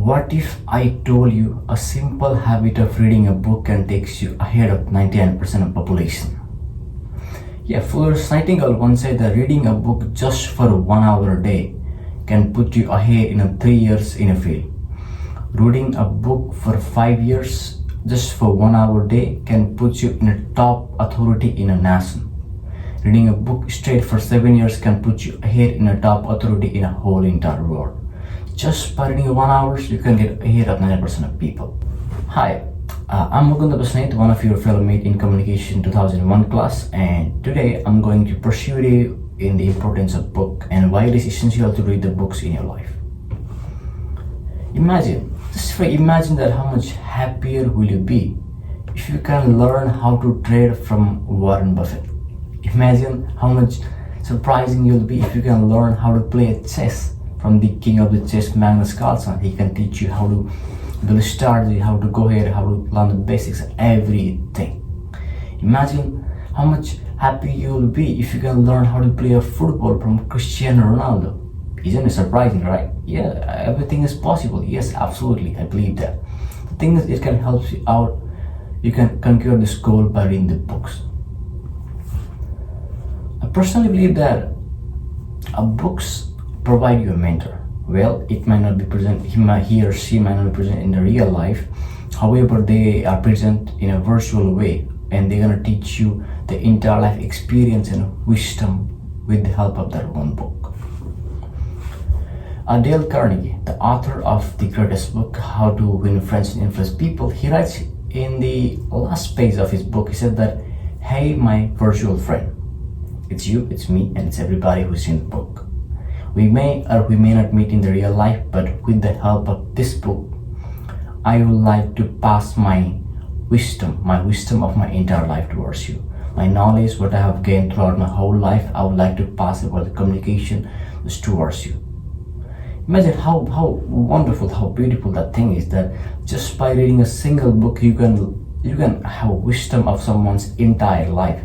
What if I told you a simple habit of reading a book can take you ahead of 99% of population? Yeah, Florence Nightingale once said that reading a book just for 1 hour a day can put you ahead in 3 years in a field. Reading a book for 5 years just for 1 hour a day can put you in a top authority in a nation. Reading a book straight for 7 years can put you ahead in a top authority in a whole entire world. Just by reading 1 hour, you can get ahead of 90% of people. Hi, I'm Mukunda Basnait, one of your fellow mate in Communication 2001 class, and today I'm going to pursue you in the importance of book and why it is essential to read the books in your life. Imagine that how much happier will you be if you can learn how to trade from Warren Buffett. Imagine how much surprising you'll be if you can learn how to play chess from the king of the chess, Magnus Carlsen. He can teach you how to build a strategy, how to go ahead, how to learn the basics, everything. Imagine how much happy you'll be if you can learn how to play a football from Cristiano Ronaldo. Isn't it surprising, right? Yeah, everything is possible. Yes, absolutely, I believe that. The thing is, it can help you out. You can conquer this goal by reading the books. I personally believe that books provide you a mentor. Well, it might not be present, he or she might not be present in the real life. However, they are present in a virtual way, and they're gonna teach you the entire life experience and wisdom with the help of their own book. Dale Carnegie, the author of the greatest book, How to Win Friends and Influence People, he writes in the last page of his book, he said that, "Hey, my virtual friend, it's you, it's me, and it's everybody who's in the book. We may or we may not meet in the real life, but with the help of this book, I would like to pass my wisdom of my entire life towards you. My knowledge, what I have gained throughout my whole life, I would like to pass about the communication towards you." Imagine how wonderful, how beautiful that thing is, that just by reading a single book, you can have wisdom of someone's entire life.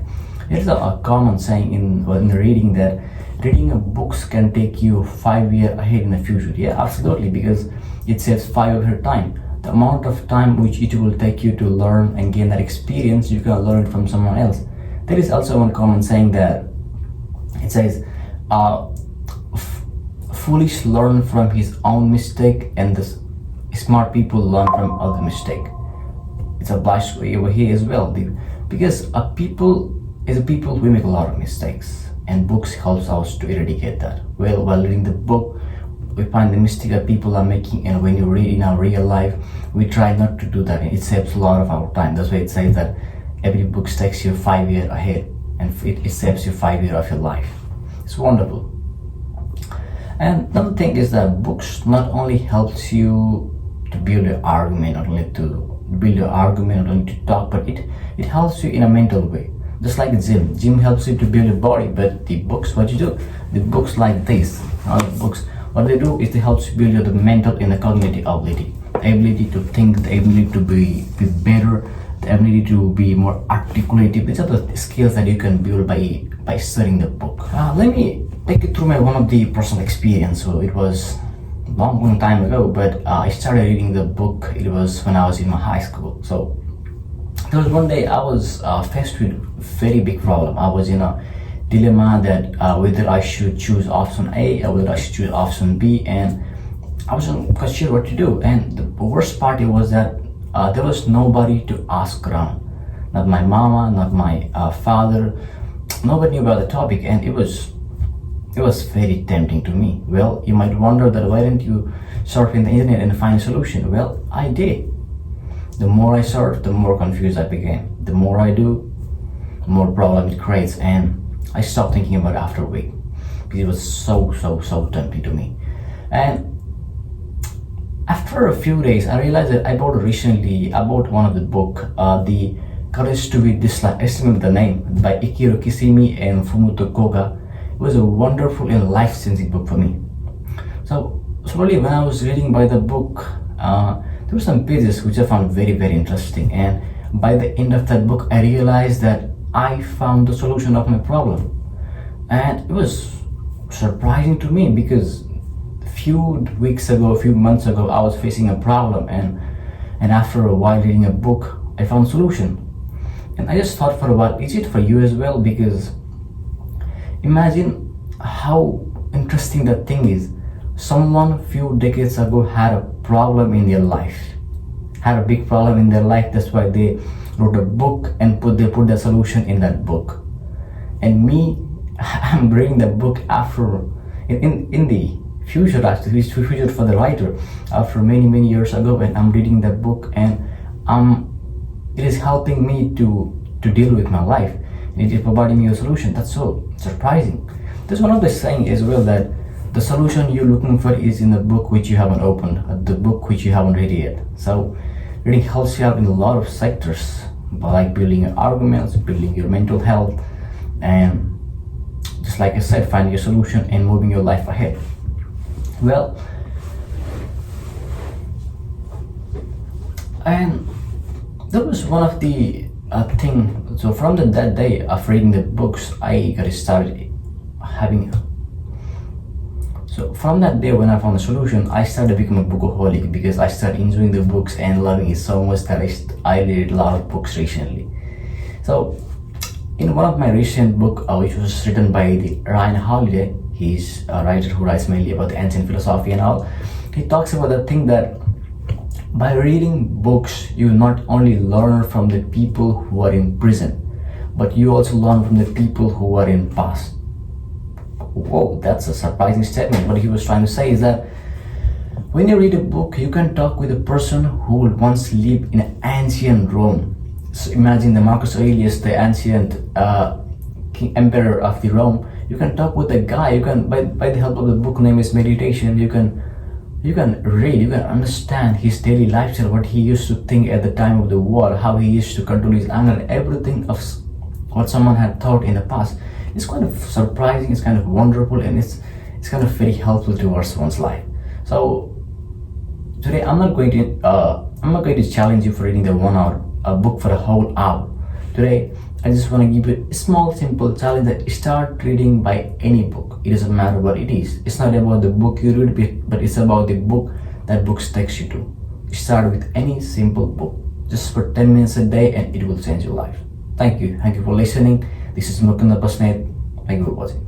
There's a common saying in reading that reading a books can take you 5 years ahead in the future. Yeah, absolutely, because it saves 5 of your time. The amount of time which it will take you to learn and gain that experience, you can learn it from someone else. There is also one common saying that it says, foolish learn from his own mistake, and the smart people learn from other mistake. It's applies over here as well, because as a people we make a lot of mistakes, and books helps us to eradicate that. Well, while reading the book, we find the mistake that people are making, and when you read in our real life, we try not to do that, and it saves a lot of our time. That's why it says that every book takes you 5 years ahead, and it saves you 5 years of your life. It's wonderful. And another thing is that books not only helps you to build your argument, not only to talk, but it helps you in a mental way. Just like gym helps you to build your body, but the books, what you do? The books like this, books, what they do is they help you build your mental and the cognitive ability. The ability to think, the ability to be better, the ability to be more articulative. These are the skills that you can build by studying the book. Let me take you through one of the personal experience. So it was long time ago, but I started reading the book. It was when I was in my high school. So there was one day I was faced with a very big problem. I was in a dilemma that whether I should choose option A or whether I should choose option B, and I wasn't quite sure what to do. And the worst part was that there was nobody to ask around. Not my mama, not my father. Nobody knew about the topic, and it was very tempting to me. Well, you might wonder that why didn't you surf in the internet and find a solution? Well, I did. The more I surfed, the more confused I became. The more I do, the more problem it creates, and I stopped thinking about it after a week because it was so tempting to me. And after a few days, I realized that I bought one of the book, The Courage to be Disliked. I still remember the name, by Ikiro Kisimi and Fumito Koga. It was a wonderful and life-changing book for me. So slowly, when I was reading by the book, there were some pages which I found very interesting, and by the end of that book, I realized that I found the solution of my problem. And it was surprising to me because few weeks ago, a few months ago, I was facing a problem, and after a while reading a book, I found solution. And I just thought for a while, is it for you as well? Because imagine how interesting that thing is. Someone few decades ago had a problem in their life, had a big problem in their life. That's why they wrote a book and put the solution in that book. And me, I'm reading the book after in the future, actually future for the writer, after many years ago, and I'm reading the book, and it is helping me to deal with my life, and it is providing me a solution. That's so surprising. There's one of the saying as well that the solution you're looking for is in the book which you haven't opened, the book which you haven't read yet. So reading helps you out in a lot of sectors, like building your arguments, building your mental health, and just like I said, finding your solution and moving your life ahead. Well, and that was one of the thing. So from that day of reading the books, I got started having. So from that day when I found the solution, I started becoming a bookaholic, because I started enjoying the books and loving it so much that I read a lot of books recently. So in one of my recent book, which was written by Ryan Holiday, he's a writer who writes mainly about the ancient philosophy and all. He talks about the thing that by reading books, you not only learn from the people who are in prison, but you also learn from the people who are in past. Whoa, that's a surprising statement. What he was trying to say is that when you read a book, you can talk with a person who once lived in ancient Rome. So imagine the Marcus Aurelius, the ancient emperor of the Rome. You can talk with a guy. You can, by the help of the book name is Meditation, you can read, you can understand his daily lifestyle, what he used to think at the time of the war, how he used to control his anger, everything of what someone had thought in the past. It's kind of surprising, it's kind of wonderful, and it's kind of very helpful towards one's life. So today I'm not going to challenge you for reading the 1 hour a book for a whole hour. Today I just want to give you a small simple challenge that start reading by any book. It doesn't matter what it is. It's not about the book you read, but it's about the book that book takes you to. Start with any simple book, just for 10 minutes a day, and it will change your life. Thank you for listening. This is Mukunda Pasnet. Thank you for watching.